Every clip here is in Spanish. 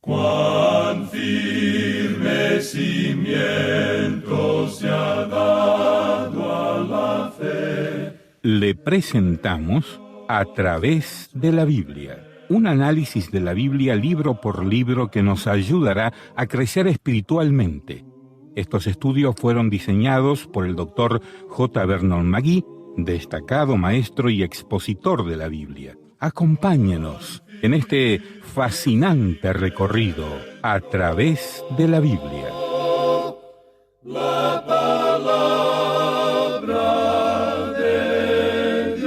Cuán firme cimiento se ha dado a la fe. Le presentamos A través de la Biblia, un análisis de la Biblia libro por libro que nos ayudará a crecer espiritualmente. Estos estudios fueron diseñados por el Dr. J. Vernon McGee, destacado maestro y expositor de la Biblia. Acompáñenos en este fascinante recorrido a través de la Biblia. La palabra de Dios.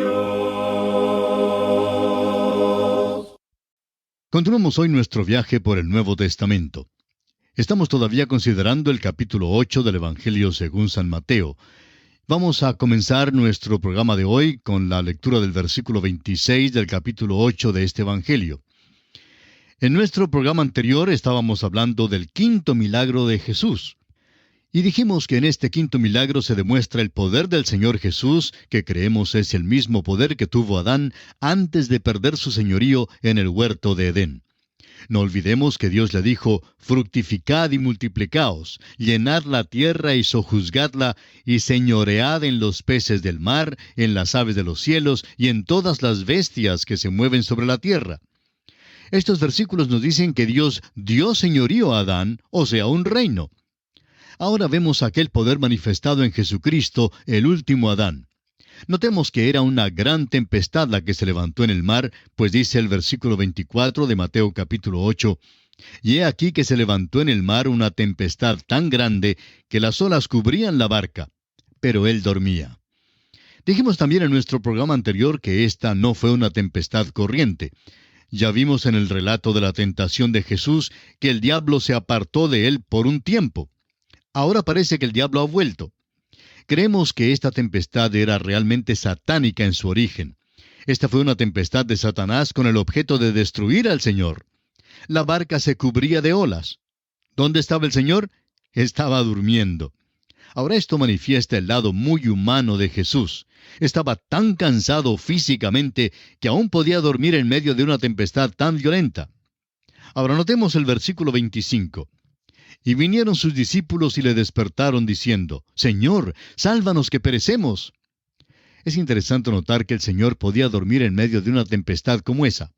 Continuamos hoy nuestro viaje por el Nuevo Testamento. Estamos todavía considerando el capítulo 8 del Evangelio según San Mateo. Vamos a comenzar nuestro programa de hoy con la lectura del versículo 26 del capítulo 8 de este Evangelio. En nuestro programa anterior estábamos hablando del quinto milagro de Jesús. Y dijimos que en este quinto milagro se demuestra el poder del Señor Jesús, que creemos es el mismo poder que tuvo Adán antes de perder su señorío en el huerto de Edén. No olvidemos que Dios le dijo, fructificad y multiplicaos, llenad la tierra y sojuzgadla, y señoread en los peces del mar, en las aves de los cielos, y en todas las bestias que se mueven sobre la tierra. Estos versículos nos dicen que Dios dio señorío a Adán, o sea, un reino. Ahora vemos aquel poder manifestado en Jesucristo, el último Adán. Notemos que era una gran tempestad la que se levantó en el mar, pues dice el versículo 24 de Mateo capítulo 8, «Y he aquí que se levantó en el mar una tempestad tan grande que las olas cubrían la barca, pero él dormía». Dijimos también en nuestro programa anterior que esta no fue una tempestad corriente. Ya vimos en el relato de la tentación de Jesús que el diablo se apartó de él por un tiempo. Ahora parece que el diablo ha vuelto. Creemos que esta tempestad era realmente satánica en su origen. Esta fue una tempestad de Satanás con el objeto de destruir al Señor. La barca se cubría de olas. ¿Dónde estaba el Señor? Estaba durmiendo. Ahora esto manifiesta el lado muy humano de Jesús. Estaba tan cansado físicamente que aún podía dormir en medio de una tempestad tan violenta. Ahora notemos el versículo 25. Y vinieron sus discípulos y le despertaron diciendo, «Señor, sálvanos que perecemos». Es interesante notar que el Señor podía dormir en medio de una tempestad como esa.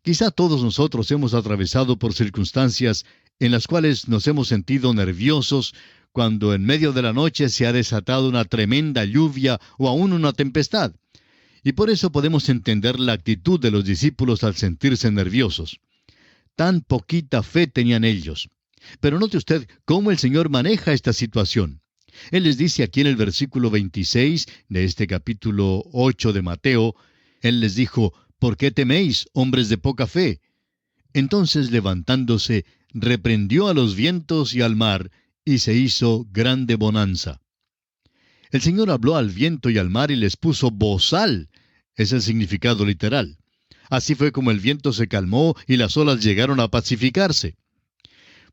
Quizá todos nosotros hemos atravesado por circunstancias en las cuales nos hemos sentido nerviosos cuando en medio de la noche se ha desatado una tremenda lluvia o aún una tempestad. Y por eso podemos entender la actitud de los discípulos al sentirse nerviosos. Tan poquita fe tenían ellos. Pero note usted cómo el Señor maneja esta situación. Él les dice aquí en el versículo 26 de este capítulo 8 de Mateo, Él les dijo, «¿Por qué teméis, hombres de poca fe?» Entonces, levantándose, reprendió a los vientos y al mar, y se hizo grande bonanza. El Señor habló al viento y al mar y les puso bozal. Es el significado literal. Así fue como el viento se calmó y las olas llegaron a pacificarse.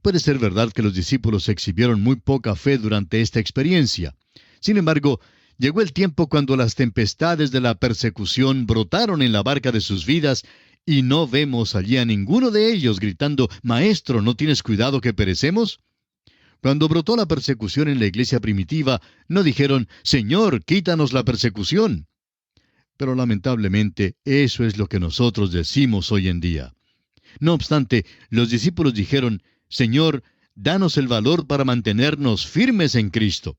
Puede ser verdad que los discípulos exhibieron muy poca fe durante esta experiencia. Sin embargo, llegó el tiempo cuando las tempestades de la persecución brotaron en la barca de sus vidas y no vemos allí a ninguno de ellos gritando, «Maestro, ¿no tienes cuidado que perecemos?» Cuando brotó la persecución en la iglesia primitiva, no dijeron, «Señor, quítanos la persecución». Pero lamentablemente, eso es lo que nosotros decimos hoy en día. No obstante, los discípulos dijeron, «Señor, danos el valor para mantenernos firmes en Cristo».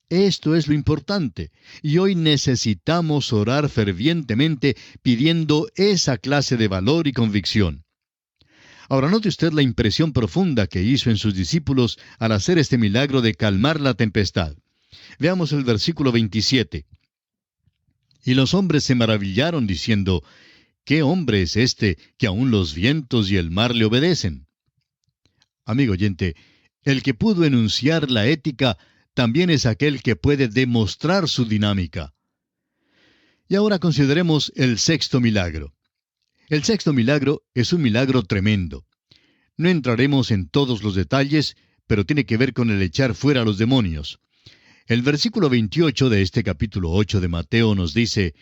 Esto es lo importante, y hoy necesitamos orar fervientemente pidiendo esa clase de valor y convicción. Ahora note usted la impresión profunda que hizo en sus discípulos al hacer este milagro de calmar la tempestad. Veamos el versículo 27. Y los hombres se maravillaron diciendo, «¿Qué hombre es este que aun los vientos y el mar le obedecen?» Amigo oyente, el que pudo enunciar la ética también es aquel que puede demostrar su dinámica. Y ahora consideremos el sexto milagro. El sexto milagro es un milagro tremendo. No entraremos en todos los detalles, pero tiene que ver con el echar fuera a los demonios. El versículo 28 de este capítulo 8 de Mateo nos dice,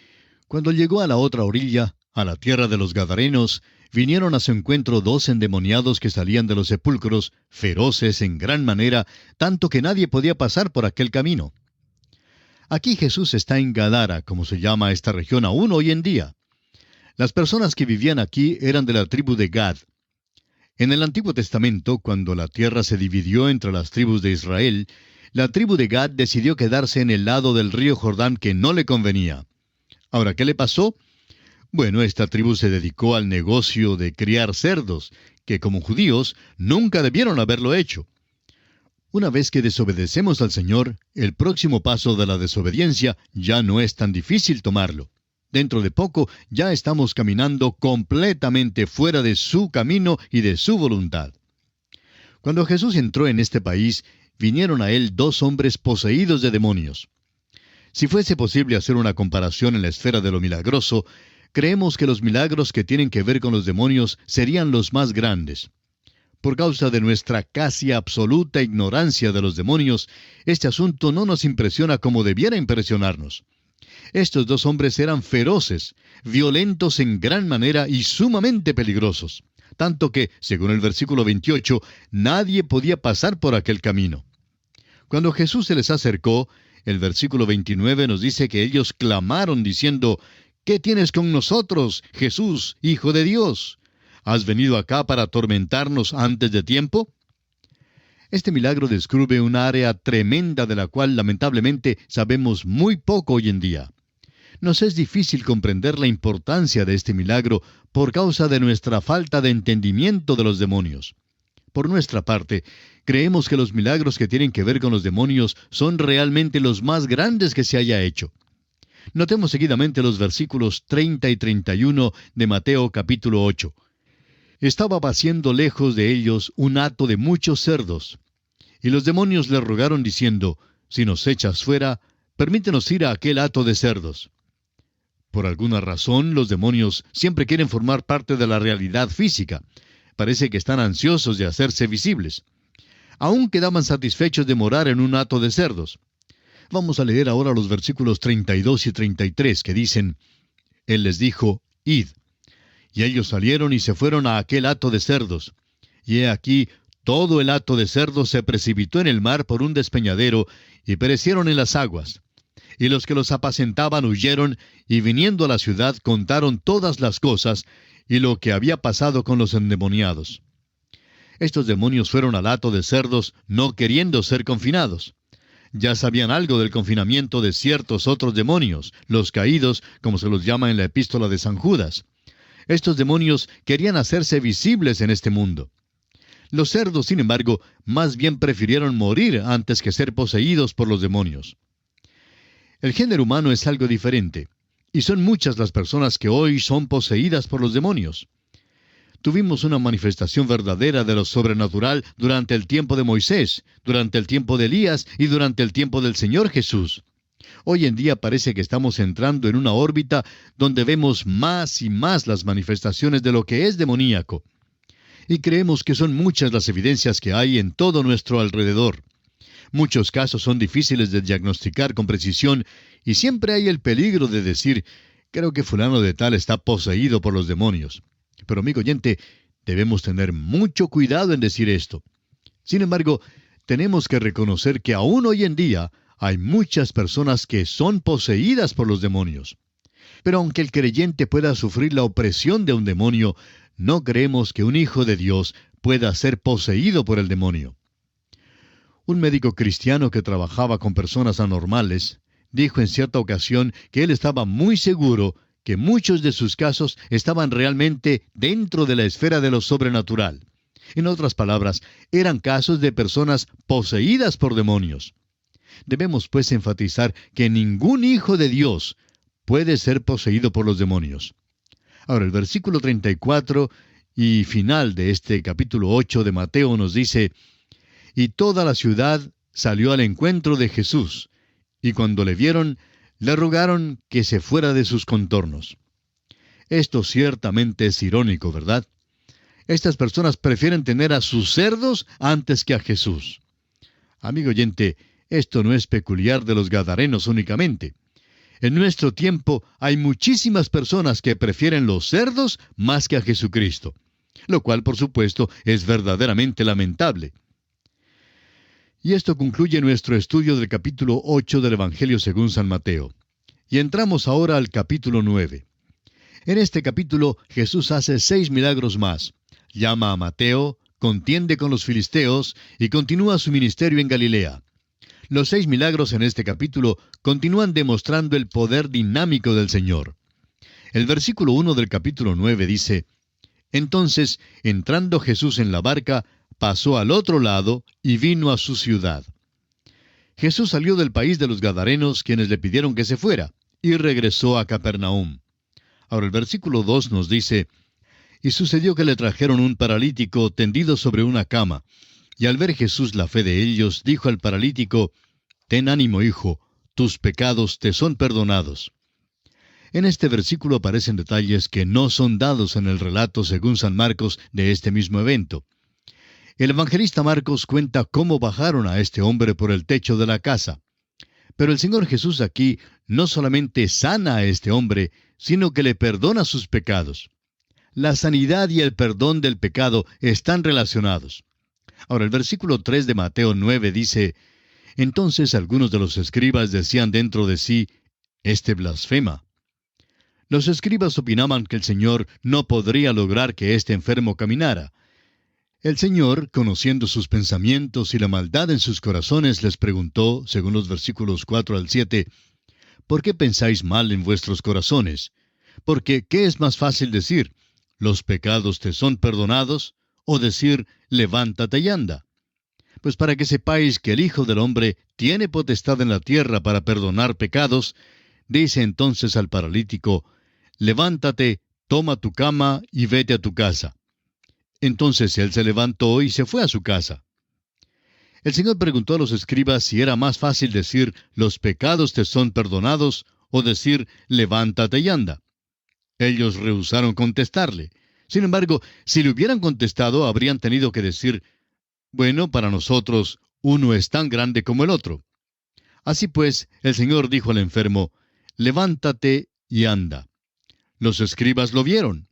«Cuando llegó a la otra orilla, a la tierra de los Gadarenos, vinieron a su encuentro 2 endemoniados que salían de los sepulcros, feroces en gran manera, tanto que nadie podía pasar por aquel camino. Aquí Jesús está en Gadara, como se llama esta región aún hoy en día. Las personas que vivían aquí eran de la tribu de Gad. En el Antiguo Testamento, cuando la tierra se dividió entre las tribus de Israel, la tribu de Gad decidió quedarse en el lado del río Jordán que no le convenía. Ahora, ¿qué le pasó? Bueno, esta tribu se dedicó al negocio de criar cerdos, que como judíos nunca debieron haberlo hecho. Una vez que desobedecemos al Señor, el próximo paso de la desobediencia ya no es tan difícil tomarlo. Dentro de poco ya estamos caminando completamente fuera de su camino y de su voluntad. Cuando Jesús entró en este país, vinieron a él 2 hombres poseídos de demonios. Si fuese posible hacer una comparación en la esfera de lo milagroso, creemos que los milagros que tienen que ver con los demonios serían los más grandes. Por causa de nuestra casi absoluta ignorancia de los demonios, este asunto no nos impresiona como debiera impresionarnos. Estos 2 hombres eran feroces, violentos en gran manera y sumamente peligrosos, tanto que, según el versículo 28, nadie podía pasar por aquel camino. Cuando Jesús se les acercó, el versículo 29 nos dice que ellos clamaron diciendo: «¿Qué tienes con nosotros, Jesús, Hijo de Dios? ¿Has venido acá para atormentarnos antes de tiempo?». Este milagro descubre un área tremenda de la cual lamentablemente sabemos muy poco hoy en día. Nos es difícil comprender la importancia de este milagro por causa de nuestra falta de entendimiento de los demonios. Por nuestra parte, creemos que los milagros que tienen que ver con los demonios son realmente los más grandes que se haya hecho. Notemos seguidamente los versículos 30 y 31 de Mateo capítulo 8. Estaba paciendo lejos de ellos un hato de muchos cerdos. Y los demonios le rogaron diciendo: «Si nos echas fuera, permítenos ir a aquel hato de cerdos». Por alguna razón, los demonios siempre quieren formar parte de la realidad física. Parece que están ansiosos de hacerse visibles. Aún quedaban satisfechos de morar en un hato de cerdos. Vamos a leer ahora los versículos 32 y 33 que dicen: Él les dijo: «Id». Y ellos salieron y se fueron a aquel hato de cerdos. Y he aquí, todo el hato de cerdos se precipitó en el mar por un despeñadero, y perecieron en las aguas. Y los que los apacentaban huyeron, y viniendo a la ciudad contaron todas las cosas, y lo que había pasado con los endemoniados. Estos demonios fueron al hato de cerdos, no queriendo ser confinados. Ya sabían algo del confinamiento de ciertos otros demonios, los caídos, como se los llama en la epístola de San Judas. Estos demonios querían hacerse visibles en este mundo. Los cerdos, sin embargo, más bien prefirieron morir antes que ser poseídos por los demonios. El género humano es algo diferente, y son muchas las personas que hoy son poseídas por los demonios. Tuvimos una manifestación verdadera de lo sobrenatural durante el tiempo de Moisés, durante el tiempo de Elías y durante el tiempo del Señor Jesús. Hoy en día parece que estamos entrando en una órbita donde vemos más y más las manifestaciones de lo que es demoníaco. Y creemos que son muchas las evidencias que hay en todo nuestro alrededor. Muchos casos son difíciles de diagnosticar con precisión y siempre hay el peligro de decir: «Creo que fulano de tal está poseído por los demonios». Pero, amigo oyente, debemos tener mucho cuidado en decir esto. Sin embargo, tenemos que reconocer que aún hoy en día hay muchas personas que son poseídas por los demonios. Pero aunque el creyente pueda sufrir la opresión de un demonio, no creemos que un hijo de Dios pueda ser poseído por el demonio. Un médico cristiano que trabajaba con personas anormales dijo en cierta ocasión que él estaba muy seguro que muchos de sus casos estaban realmente dentro de la esfera de lo sobrenatural. En otras palabras, eran casos de personas poseídas por demonios. Debemos pues enfatizar que ningún hijo de Dios puede ser poseído por los demonios. Ahora, el versículo 34 y final de este capítulo 8 de Mateo nos dice: «Y toda la ciudad salió al encuentro de Jesús, y cuando le vieron, le rogaron que se fuera de sus contornos». Esto ciertamente es irónico, ¿verdad? Estas personas prefieren tener a sus cerdos antes que a Jesús. Amigo oyente, esto no es peculiar de los gadarenos únicamente. En nuestro tiempo hay muchísimas personas que prefieren los cerdos más que a Jesucristo, lo cual, por supuesto, es verdaderamente lamentable. Y esto concluye nuestro estudio del capítulo 8 del Evangelio según San Mateo. Y entramos ahora al capítulo 9. En este capítulo Jesús hace 6 milagros más. Llama a Mateo, contiende con los filisteos y continúa su ministerio en Galilea. Los 6 milagros en este capítulo continúan demostrando el poder dinámico del Señor. El versículo 1 del capítulo 9 dice: Entonces, entrando Jesús en la barca, pasó al otro lado y vino a su ciudad. Jesús salió del país de los Gadarenos, quienes le pidieron que se fuera, y regresó a Capernaum. Ahora el versículo 2 nos dice: Y sucedió que le trajeron un paralítico tendido sobre una cama. Y al ver Jesús la fe de ellos, dijo al paralítico: Ten ánimo, hijo, tus pecados te son perdonados. En este versículo aparecen detalles que no son dados en el relato según San Marcos de este mismo evento. El evangelista Marcos cuenta cómo bajaron a este hombre por el techo de la casa. Pero el Señor Jesús aquí no solamente sana a este hombre, sino que le perdona sus pecados. La sanidad y el perdón del pecado están relacionados. Ahora el versículo 3 de Mateo 9 dice: Entonces algunos de los escribas decían dentro de sí: Este blasfema. Los escribas opinaban que el Señor no podría lograr que este enfermo caminara. El Señor, conociendo sus pensamientos y la maldad en sus corazones, les preguntó, según los versículos 4 al 7, ¿por qué pensáis mal en vuestros corazones? Porque, ¿qué es más fácil decir? ¿Los pecados te son perdonados? ¿O decir, levántate y anda? Pues para que sepáis que el Hijo del Hombre tiene potestad en la tierra para perdonar pecados, dice entonces al paralítico: levántate, toma tu cama y vete a tu casa. Entonces él se levantó y se fue a su casa. El Señor preguntó a los escribas si era más fácil decir, los pecados te son perdonados, o decir, levántate y anda. Ellos rehusaron contestarle. Sin embargo, si le hubieran contestado, habrían tenido que decir, bueno, para nosotros, uno es tan grande como el otro. Así pues, el Señor dijo al enfermo, levántate y anda. Los escribas lo vieron.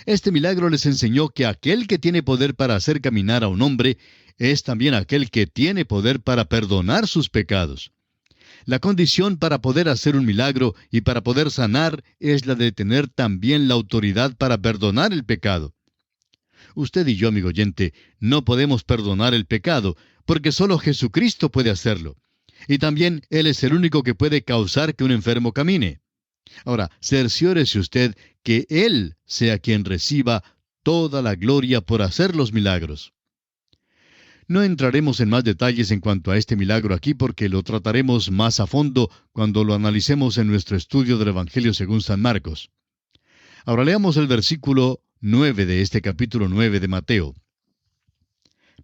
Este milagro les enseñó que aquel que tiene poder para hacer caminar a un hombre es también aquel que tiene poder para perdonar sus pecados. La condición para poder hacer un milagro y para poder sanar es la de tener también la autoridad para perdonar el pecado. Usted y yo, amigo oyente, no podemos perdonar el pecado, porque solo Jesucristo puede hacerlo. Y también Él es el único que puede causar que un enfermo camine. Ahora, cerciórese usted que Él sea quien reciba toda la gloria por hacer los milagros. No entraremos en más detalles en cuanto a este milagro aquí porque lo trataremos más a fondo cuando lo analicemos en nuestro estudio del Evangelio según San Marcos. Ahora leamos el versículo 9 de este capítulo 9 de Mateo.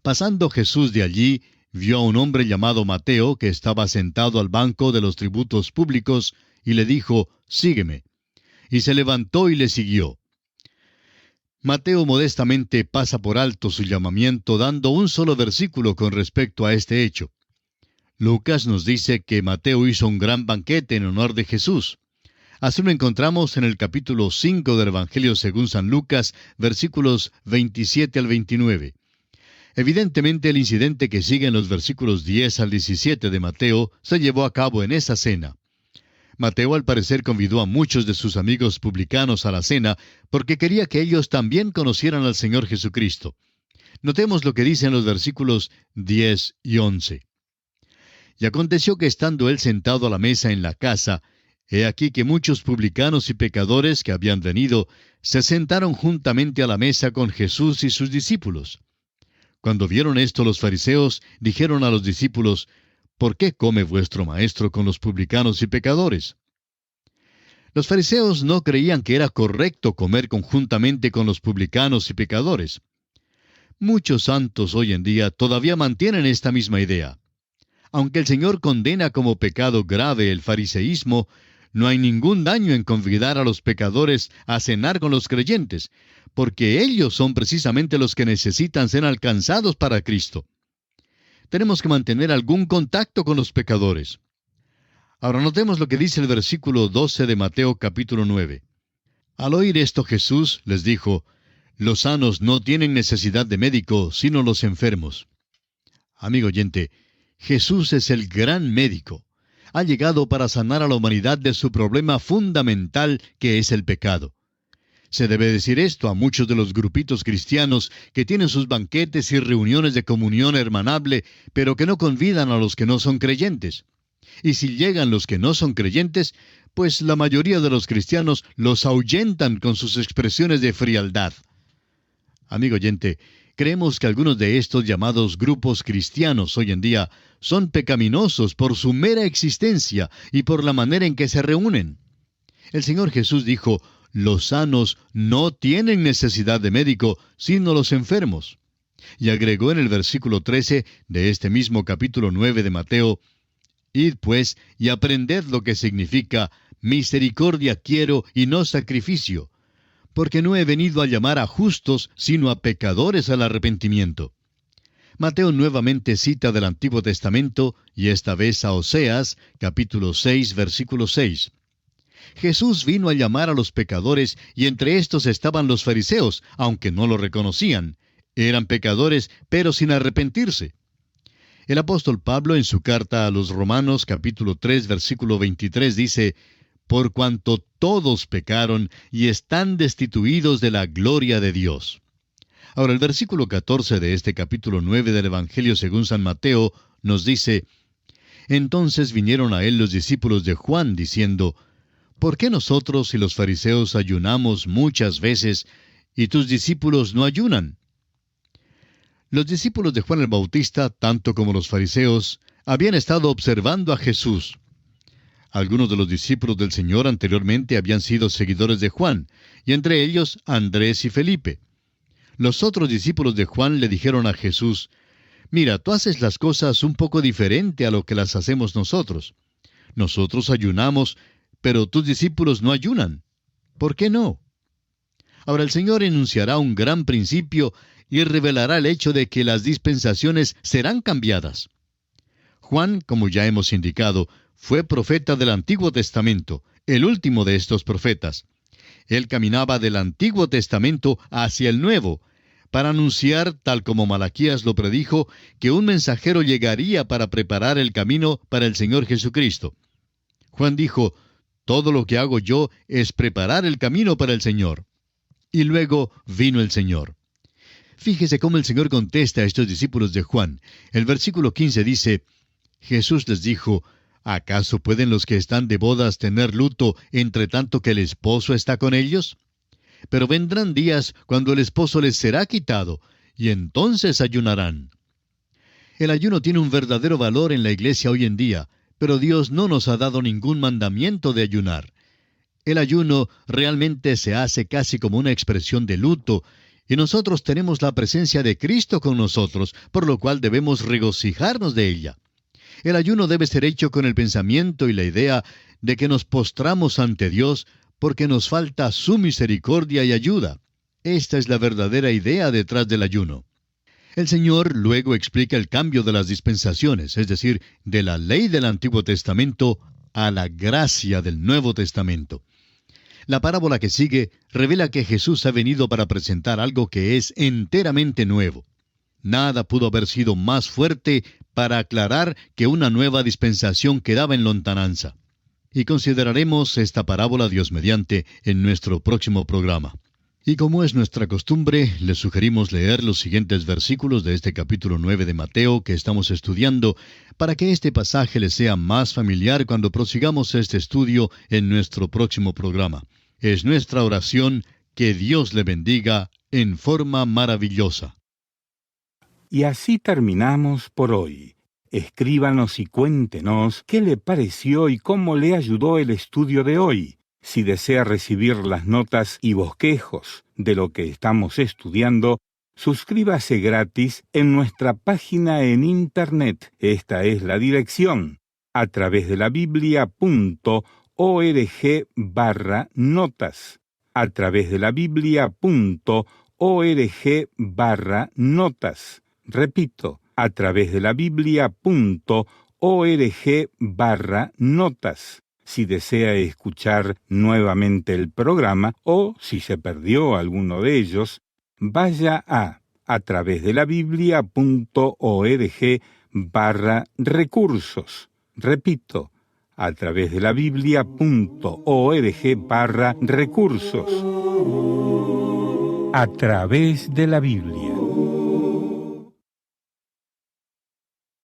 Pasando Jesús de allí, vio a un hombre llamado Mateo que estaba sentado al banco de los tributos públicos y le dijo, sígueme. Y se levantó y le siguió. Mateo modestamente pasa por alto su llamamiento dando un solo versículo con respecto a este hecho. Lucas nos dice que Mateo hizo un gran banquete en honor de Jesús. Así lo encontramos en el capítulo 5 del Evangelio según San Lucas, versículos 27 al 29. Evidentemente el incidente que sigue en los versículos 10 al 17 de Mateo se llevó a cabo en esa cena. Mateo al parecer convidó a muchos de sus amigos publicanos a la cena porque quería que ellos también conocieran al Señor Jesucristo. Notemos lo que dicen los versículos 10 y 11. Y aconteció que estando él sentado a la mesa en la casa, he aquí que muchos publicanos y pecadores que habían venido se sentaron juntamente a la mesa con Jesús y sus discípulos. Cuando vieron esto los fariseos, dijeron a los discípulos, ¿por qué come vuestro maestro con los publicanos y pecadores? Los fariseos no creían que era correcto comer conjuntamente con los publicanos y pecadores. Muchos santos hoy en día todavía mantienen esta misma idea. Aunque el Señor condena como pecado grave el fariseísmo, no hay ningún daño en convidar a los pecadores a cenar con los creyentes, porque ellos son precisamente los que necesitan ser alcanzados para Cristo. Tenemos que mantener algún contacto con los pecadores. Ahora notemos lo que dice el versículo 12 de Mateo capítulo 9. Al oír esto Jesús les dijo, los sanos no tienen necesidad de médico, sino los enfermos. Amigo oyente, Jesús es el gran médico. Ha llegado para sanar a la humanidad de su problema fundamental, que es el pecado. Se debe decir esto a muchos de los grupitos cristianos que tienen sus banquetes y reuniones de comunión hermanable, pero que no convidan a los que no son creyentes. Y si llegan los que no son creyentes, pues la mayoría de los cristianos los ahuyentan con sus expresiones de frialdad. Amigo oyente, creemos que algunos de estos llamados grupos cristianos hoy en día son pecaminosos por su mera existencia y por la manera en que se reúnen. El Señor Jesús dijo, los sanos no tienen necesidad de médico, sino los enfermos. Y agregó en el versículo 13 de este mismo capítulo 9 de Mateo, id pues y aprended lo que significa misericordia quiero y no sacrificio, porque no he venido a llamar a justos, sino a pecadores al arrepentimiento. Mateo nuevamente cita del Antiguo Testamento, y esta vez a Oseas, capítulo 6, versículo 6. Jesús vino a llamar a los pecadores, y entre estos estaban los fariseos, aunque no lo reconocían. Eran pecadores, pero sin arrepentirse. El apóstol Pablo en su carta a los Romanos, capítulo 3, versículo 23, dice, por cuanto todos pecaron y están destituidos de la gloria de Dios. Ahora el versículo 14 de este capítulo 9 del Evangelio según San Mateo nos dice, entonces vinieron a él los discípulos de Juan, diciendo, ¿por qué nosotros y los fariseos ayunamos muchas veces, y tus discípulos no ayunan? Los discípulos de Juan el Bautista, tanto como los fariseos, habían estado observando a Jesús. Algunos de los discípulos del Señor anteriormente habían sido seguidores de Juan, y entre ellos Andrés y Felipe. Los otros discípulos de Juan le dijeron a Jesús, mira, tú haces las cosas un poco diferente a lo que las hacemos nosotros. Nosotros ayunamos, pero tus discípulos no ayunan. ¿Por qué no? Ahora el Señor enunciará un gran principio y revelará el hecho de que las dispensaciones serán cambiadas. Juan, como ya hemos indicado, fue profeta del Antiguo Testamento, el último de estos profetas. Él caminaba del Antiguo Testamento hacia el Nuevo, para anunciar, tal como Malaquías lo predijo, que un mensajero llegaría para preparar el camino para el Señor Jesucristo. Juan dijo, todo lo que hago yo es preparar el camino para el Señor. Y luego vino el Señor. Fíjese cómo el Señor contesta a estos discípulos de Juan. El versículo 15 dice, Jesús les dijo, ¿acaso pueden los que están de bodas tener luto entre tanto que el esposo está con ellos? Pero vendrán días cuando el esposo les será quitado, y entonces ayunarán. El ayuno tiene un verdadero valor en la iglesia hoy en día, pero Dios no nos ha dado ningún mandamiento de ayunar. El ayuno realmente se hace casi como una expresión de luto, y nosotros tenemos la presencia de Cristo con nosotros, por lo cual debemos regocijarnos de ella. El ayuno debe ser hecho con el pensamiento y la idea de que nos postramos ante Dios porque nos falta su misericordia y ayuda. Esta es la verdadera idea detrás del ayuno. El Señor luego explica el cambio de las dispensaciones, es decir, de la ley del Antiguo Testamento a la gracia del Nuevo Testamento. La parábola que sigue revela que Jesús ha venido para presentar algo que es enteramente nuevo. Nada pudo haber sido más fuerte para aclarar que una nueva dispensación quedaba en lontananza. Y consideraremos esta parábola, Dios mediante, en nuestro próximo programa. Y como es nuestra costumbre, les sugerimos leer los siguientes versículos de este capítulo 9 de Mateo que estamos estudiando, para que este pasaje les sea más familiar cuando prosigamos este estudio en nuestro próximo programa. Es nuestra oración que Dios le bendiga en forma maravillosa. Y así terminamos por hoy. Escríbanos y cuéntenos qué le pareció y cómo le ayudó el estudio de hoy. Si desea recibir las notas y bosquejos de lo que estamos estudiando, suscríbase gratis en nuestra página en Internet. Esta es la dirección: atravesdelabiblia.org/notas. atravesdelabiblia.org/notas. Repito, atravesdelabiblia.org/notas. notas. Si desea escuchar nuevamente el programa o si se perdió alguno de ellos, vaya a través de la Biblia.org/recursos. Repito, a través de la Biblia.org/recursos. A través de la Biblia.